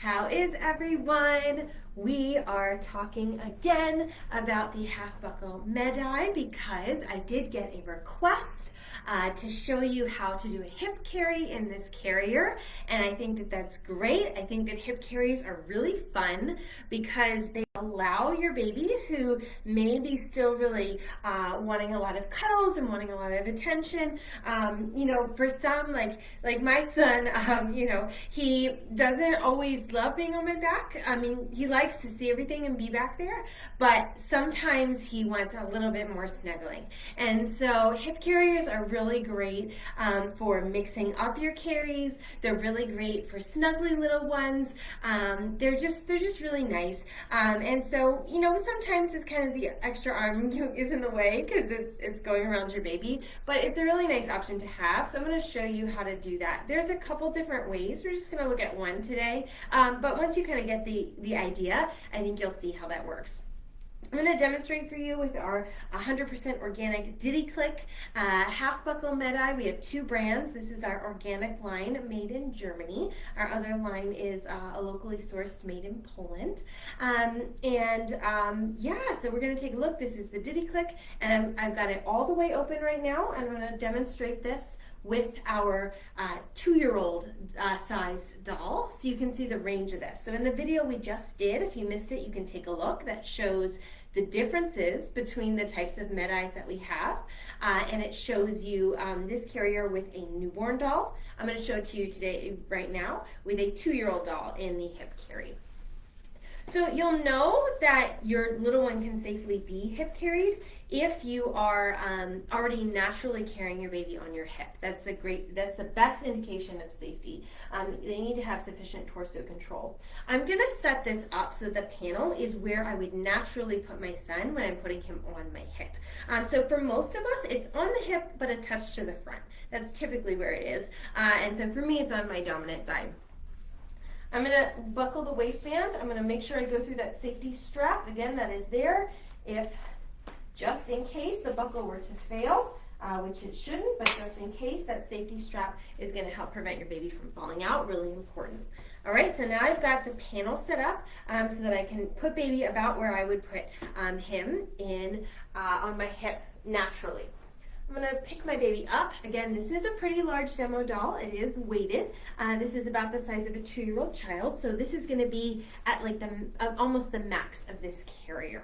How is everyone? We are talking again about the half buckle Medai because I did get a request to show you how to do a hip carry in this carrier, and I think that that's great. I think that hip carries are really fun because they allow your baby who may be still really wanting a lot of cuddles and wanting a lot of attention. For some, like my son, he doesn't always love being on my back. I mean, he likes to see everything and be back there, but sometimes he wants a little bit more snuggling. And so hip carriers are really great for mixing up your carries. They're really great for snuggly little ones. They're just really nice. And so, sometimes it's kind of the extra arm is in the way because it's going around your baby, but it's a really nice option to have. So I'm going to show you how to do that. There's a couple different ways. We're just going to look at one today. But once you kind of get the idea, I think you'll see how that works. I'm going to demonstrate for you with our 100% organic DidiClick half buckle Medai. We have two brands. This is our organic line made in Germany. Our other line is a locally sourced made in Poland. So we're going to take a look. This is the DidiClick, and I've got it all the way open right now. I'm going to demonstrate this with our 2-year-old sized doll, so you can see the range of this. So in the video we just did, if you missed it, you can take a look. That shows the differences between the types of Medais that we have, and it shows you this carrier with a newborn doll. I'm going to show it to you today, right now, with a 2-year-old doll in the hip carry. So you'll know that your little one can safely be hip carried if you are already naturally carrying your baby on your hip. That's the best indication of safety. They need to have sufficient torso control. I'm going to set this up so the panel is where I would naturally put my son when I'm putting him on my hip. So for most of us, it's on the hip but attached to the front. That's typically where it is. And so for me, it's on my dominant side. I'm going to buckle the waistband. I'm going to make sure I go through that safety strap. Again, that is there if just in case the buckle were to fail, which it shouldn't, but just in case, that safety strap is going to help prevent your baby from falling out. Really important. All right, so now I've got the panel set up so that I can put baby about where I would put him in on my hip naturally. I'm going to pick my baby up. Again, this is a pretty large demo doll. It is weighted. This is about the size of a 2-year-old child, so this is going to be at like almost the max of this carrier.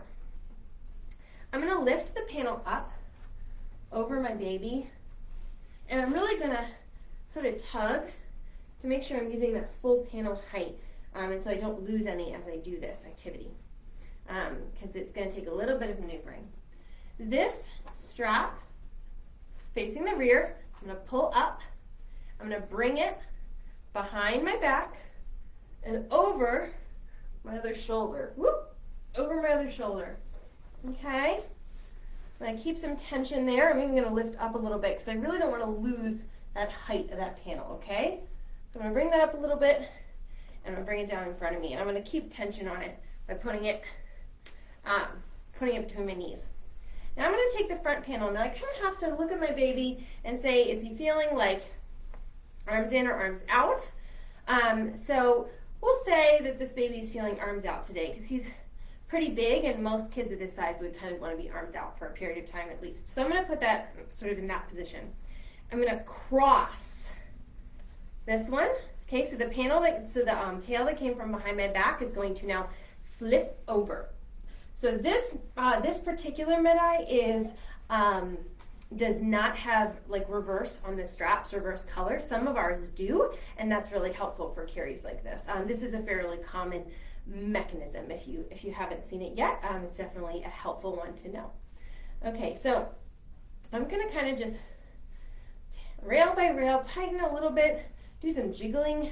I'm going to lift the panel up over my baby, and I'm really going to sort of tug to make sure I'm using that full panel height, and so I don't lose any as I do this activity, because it's going to take a little bit of maneuvering. This strap facing the rear, I'm going to pull up, I'm going to bring it behind my back and over my other shoulder. Whoop! Over my other shoulder. Okay? I'm going to keep some tension there. I'm even going to lift up a little bit because I really don't want to lose that height of that panel, okay? So I'm going to bring that up a little bit and I'm going to bring it down in front of me. And I'm going to keep tension on it by putting it between my knees. Now I'm going to take the front panel. Now I kind of have to look at my baby and say, is he feeling like arms in or arms out? So we'll say that this baby is feeling arms out today because he's pretty big and most kids of this size would kind of want to be arms out for a period of time at least. So I'm going to put that sort of in that position. I'm going to cross this one. Okay, so the panel, tail that came from behind my back is going to now flip over. So this particular Medai does not have like reverse on the straps, reverse color. Some of ours do, and that's really helpful for carries like this. This is a fairly common mechanism. If you haven't seen it yet, it's definitely a helpful one to know. Okay, so I'm going to kind of just rail by rail, tighten a little bit, do some jiggling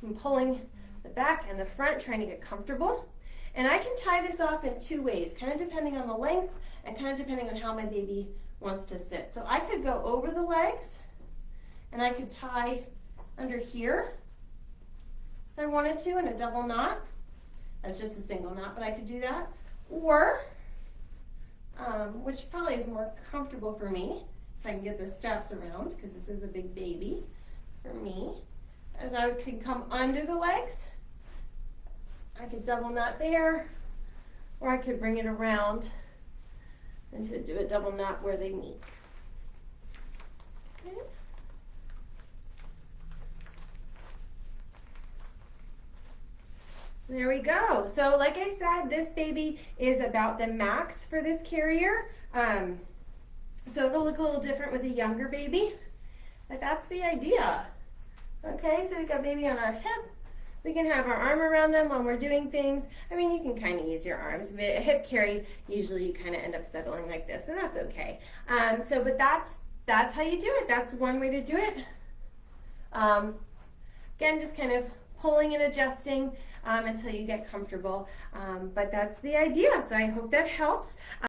and pulling the back and the front, trying to get comfortable. And I can tie this off in 2 ways, kind of depending on the length and kind of depending on how my baby wants to sit. So I could go over the legs and I could tie under here if I wanted to in a double knot. That's just a single knot, but I could do that. Or, which probably is more comfortable for me, if I can get the straps around, because this is a big baby for me, as I could come under the legs I could double knot there, or I could bring it around and to do a double knot where they meet. Okay. There we go. So like I said, this baby is about the max for this carrier. So it'll look a little different with a younger baby, but that's the idea. Okay, so we got baby on our hip. We can have our arm around them when we're doing things. I mean, you can kind of use your arms, but a hip carry, usually you kind of end up settling like this, and that's okay. But that's how you do it. That's one way to do it. Again, just kind of pulling and adjusting until you get comfortable. But that's the idea, so I hope that helps.